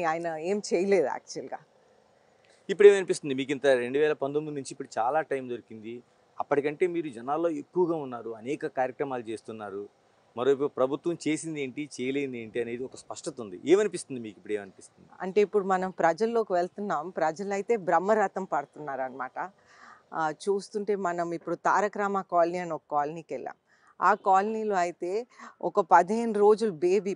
ఆయన ఏం చేయలేదు యాక్చువల్‌గా. ఇప్పుడు ఏమనిపిస్తుంది మీకు ఇంత 2019 నుంచి ఇప్పుడు చాలా టైం దొరికింది. అప్పటికంటే మీరు జనాల్లో ఎక్కువగా ఉన్నారు. అనేక కార్యక్రమాలు చేస్తున్నారు. మరోవైపు ప్రభుత్వం చేసిందేంటి, చేయలేనిదేంటి అనేది ఒక స్పష్టత ఉంది. ఏమనిపిస్తుంది మీకు ఇప్పుడు ఏమనిపిస్తుంది? అంటే ఇప్పుడు మనం ప్రజల్లోకి వెళ్తున్నాం. ప్రజలైతే బ్రహ్మరథం పడుతున్నారనమాట. చూస్తుంటే మనం ఇప్పుడు తారక రామ కాలనీ అని ఒక కాలనీకెళ్ళాం. ఆ కాలనీలో అయితే ఒక 15 రోజులు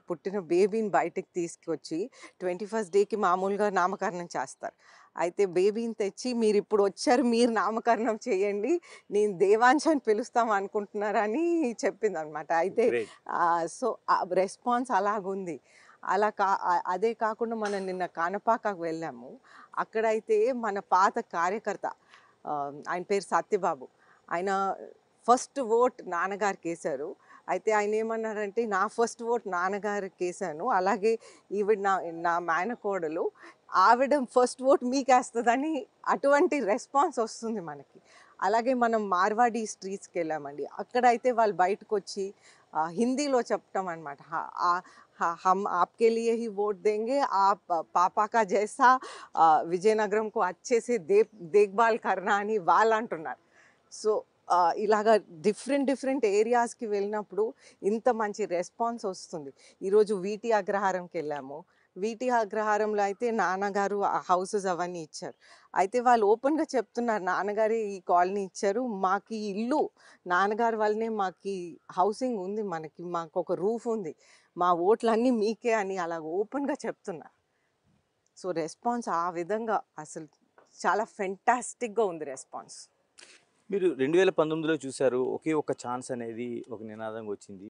పుట్టిన బేబీని బయటకి తీసుకొచ్చి 21st డేకి మామూలుగా నామకరణం చేస్తారు. అయితే బేబీని తెచ్చి మీరిప్పుడు వచ్చారు, మీరు నామకరణం చేయండి. నేను దేవాంశ్ అని పిలుస్తాం అనుకుంటున్నారని చెప్పిందనమాట. అయితే గ్రేట్. So, response అలాగుంది. అదే కాకుండా మనం నిన్న కానపాకకు వెళ్ళాము. అక్కడైతే మన పాత కార్యకర్త ఆయన పేరు సత్యబాబు. ఆయన ఫస్ట్ ఓట్ నాన్నగారికేశారు. అయితే ఆయనేమన్నారంటే, "నా ఫస్ట్ ఓట్ నాన్నగారికేశాను. అలాగే ఈవిడ నా నా మేనకోడలు. ఆవిడ ఫస్ట్ ఓట్ మీకేస్తదని" అటువంటి రెస్పాన్స్ ఒస్తుంది మనకి. అలాగే మనం మార్వాడి స్ట్రీట్స్‌కెళ్ళామండి. అక్కడైతే వాళ్ళు బయటకొచ్చి హిందీలో చెప్పటం అనమాట. हम आपके लिए ही वोट देंगे, आप पापा का जैसा విజయనగరం को अच्छे से देखभाल करना అని వాళ్ళంటున్నారు. సో, ఇలాగ డిఫరెంట్ ఏరియాస్‌కి వెళ్ళినప్పుడు ఇంత మంచి రెస్పాన్స్ ఒస్తుంది. ఈరోజు వీటి అగ్రహారంకెళ్ళాము. వీటి అగ్రహారంలో అయితే నాన్నగారు హౌసెస్ అవన్నీ ఇచ్చారు. అయితే వాళ్ళు ఓపెన్‌గా చెప్తున్నారు, నాన్నగారే ఈ కాలనీ ఇచ్చారు. మాకీ ఇల్లు నాన్నగారి వల్లనే మాకీ హౌసింగ్ ఉంది మనకి. మాకొక రూఫ్ ఉంది. మా ఓట్లన్నీ మీకే అని అలా ఓపెన్‌గా చెప్తున్నారు. సో, రెస్పాన్స్ ఆ విధంగా అసలు చాలా ఫెంటాస్టిక్‌గా ఉంది రెస్పాన్స్. మీరు 2019లో చూసారు. ఒకే ఒక్క ఛాన్స్ అనేది ఒక నినాదంగా వచ్చింది.